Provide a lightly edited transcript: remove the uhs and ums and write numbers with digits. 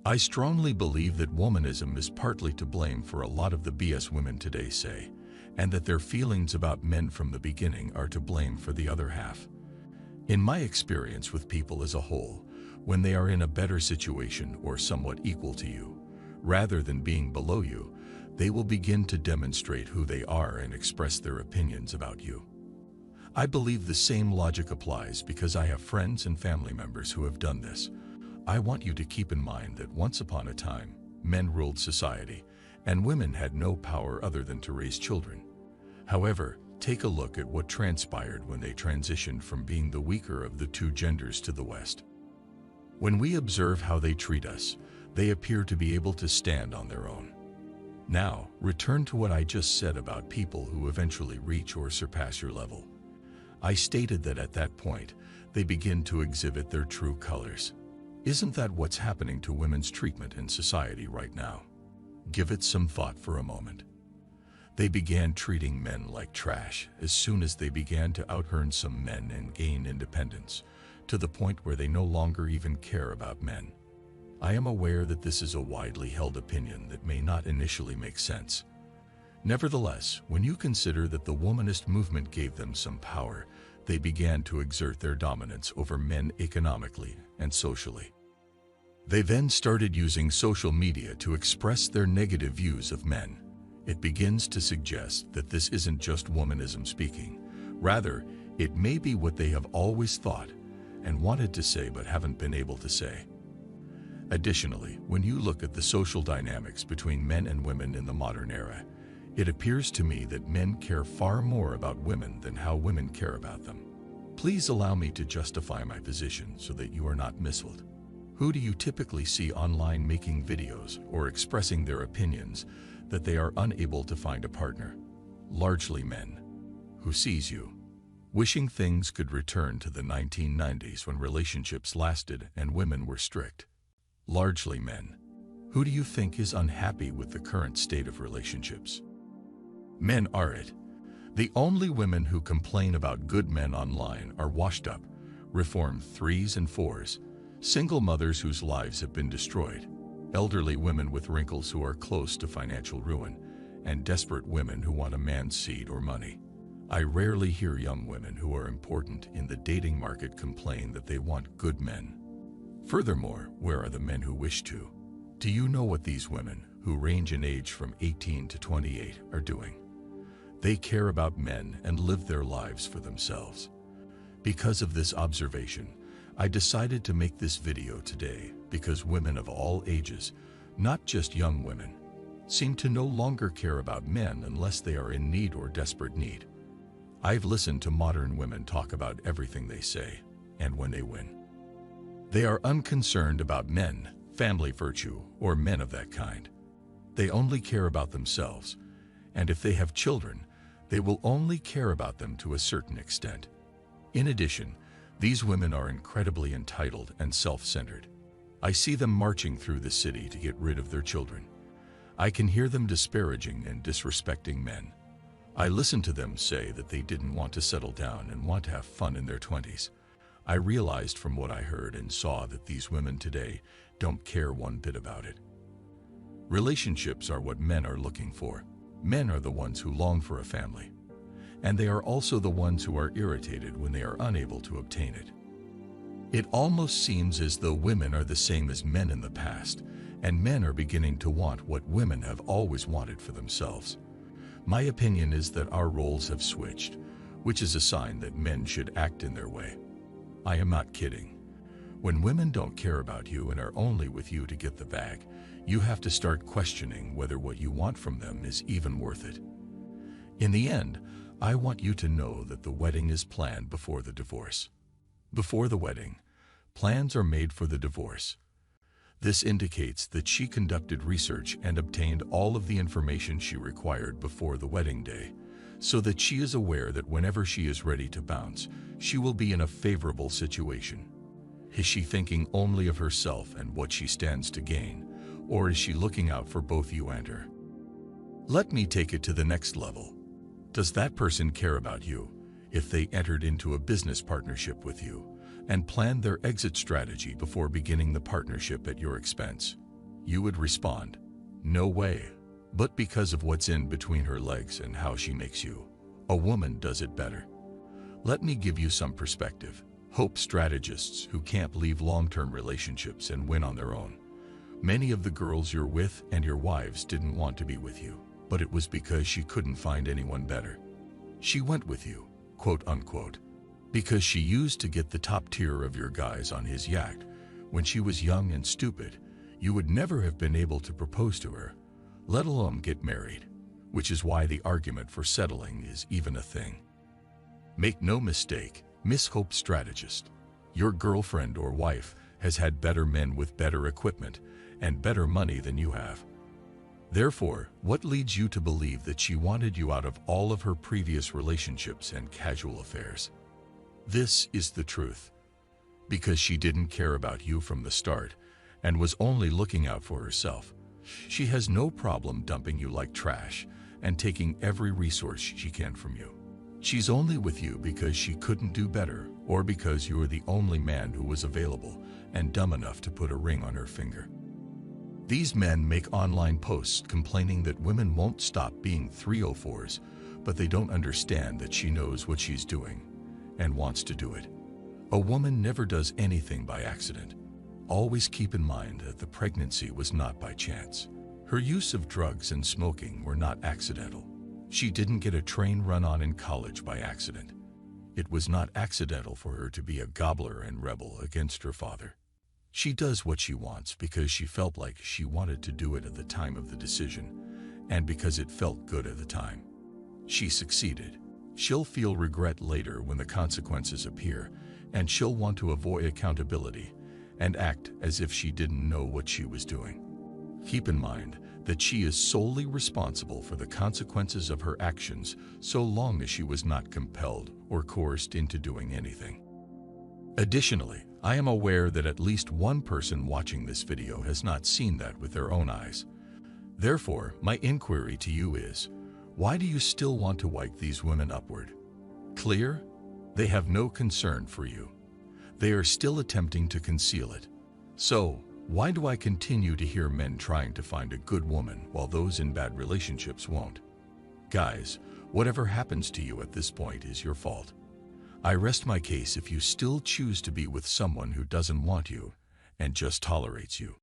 I strongly believe that womanism is partly to blame for a lot of the BS women today say, and that their feelings about men from the beginning are to blame for the other half. In my experience with people as a whole, when they are in a better situation or somewhat equal to you, rather than being below you, they will begin to demonstrate who they are and express their opinions about you. I believe the same logic applies because I have friends and family members who have done this. I want you to keep in mind that once upon a time, men ruled society, and women had no power other than to raise children. However, take a look at what transpired when they transitioned from being the weaker of the two genders to the West. When we observe how they treat us, they appear to be able to stand on their own. Now, return to what I just said about people who eventually reach or surpass your level. I stated that at that point, they begin to exhibit their true colors. Isn't that what's happening to women's treatment in society right now? Give it some thought for a moment. They began treating men like trash as soon as they began to out-earn some men and gain independence, to the point where they no longer even care about men. I am aware that this is a widely held opinion that may not initially make sense. Nevertheless, when you consider that the womanist movement gave them some power, they began to exert their dominance over men economically and socially. They then started using social media to express their negative views of men. It begins to suggest that this isn't just womanism speaking. Rather, it may be what they have always thought and wanted to say but haven't been able to say. Additionally, when you look at the social dynamics between men and women in the modern era, it appears to me that men care far more about women than how women care about them. Please allow me to justify my position so that you are not misled. Who do you typically see online making videos or expressing their opinions that they are unable to find a partner? Largely men. Who sees you? Wishing things could return to the 1990s when relationships lasted and women were strict. Largely men. Who do you think is unhappy with the current state of relationships? Men are it. The only women who complain about good men online are washed up, reformed 3s and 4s, single mothers whose lives have been destroyed, elderly women with wrinkles who are close to financial ruin, and desperate women who want a man's seed or money. I rarely hear young women who are important in the dating market complain that they want good men. Furthermore, where are the men who wish to? Do you know what these women, who range in age from 18 to 28, are doing? They care about men and live their lives for themselves. Because of this observation, I decided to make this video today because women of all ages, not just young women, seem to no longer care about men unless they are in need or desperate need. I've listened to modern women talk about everything they say, and when they win. They are unconcerned about men, family virtue, or men of that kind. They only care about themselves, and if they have children, they will only care about them to a certain extent. In addition, these women are incredibly entitled and self-centered. I see them marching through the city to get rid of their children. I can hear them disparaging and disrespecting men. I listen to them say that they didn't want to settle down and want to have fun in their 20s. I realized from what I heard and saw that these women today don't care one bit about it. Relationships are what men are looking for. Men are the ones who long for a family, and they are also the ones who are irritated when they are unable to obtain it. It almost seems as though women are the same as men in the past, and men are beginning to want what women have always wanted for themselves. My opinion is that our roles have switched, which is a sign that men should act in their way. I am not kidding. When women don't care about you and are only with you to get the bag, you have to start questioning whether what you want from them is even worth it. In the end, I want you to know that the wedding is planned before the divorce. Before the wedding, plans are made for the divorce. This indicates that she conducted research and obtained all of the information she required before the wedding day, so that she is aware that whenever she is ready to bounce, she will be in a favorable situation. Is she thinking only of herself and what she stands to gain, or is she looking out for both you and her? Let me take it to the next level. Does that person care about you if they entered into a business partnership with you and planned their exit strategy before beginning the partnership at your expense? You would respond, "No way," but because of what's in between her legs and how she makes you, a woman does it better. Let me give you some perspective. Hope strategists who can't leave long-term relationships and win on their own. Many of the girls you're with and your wives didn't want to be with you, but it was because she couldn't find anyone better. She went with you, quote unquote, because she used to get the top tier of your guys on his yacht. When she was young and stupid, you would never have been able to propose to her, let alone get married, which is why the argument for settling is even a thing. Make no mistake, Miss Hope strategist, your girlfriend or wife has had better men with better equipment and better money than you have. Therefore, what leads you to believe that she wanted you out of all of her previous relationships and casual affairs? This is the truth. Because she didn't care about you from the start and was only looking out for herself. She has no problem dumping you like trash and taking every resource she can from you. She's only with you because she couldn't do better or because you were the only man who was available and dumb enough to put a ring on her finger. These men make online posts complaining that women won't stop being 304s, but they don't understand that she knows what she's doing and wants to do it. A woman never does anything by accident. Always keep in mind that the pregnancy was not by chance. Her use of drugs and smoking were not accidental. She didn't get a train run on in college by accident. It was not accidental for her to be a gobbler and rebel against her father. She does what she wants because she felt like she wanted to do it at the time of the decision, and because it felt good at the time. She succeeded. She'll feel regret later when the consequences appear, and she'll want to avoid accountability and act as if she didn't know what she was doing. Keep in mind that she is solely responsible for the consequences of her actions so long as she was not compelled or coerced into doing anything. Additionally, I am aware that at least one person watching this video has not seen that with their own eyes. Therefore, my inquiry to you is, why do you still want to wipe these women upward? Clear? They have no concern for you. They are still attempting to conceal it. So, why do I continue to hear men trying to find a good woman while those in bad relationships won't? Guys, whatever happens to you at this point is your fault. I rest my case if you still choose to be with someone who doesn't want you and just tolerates you.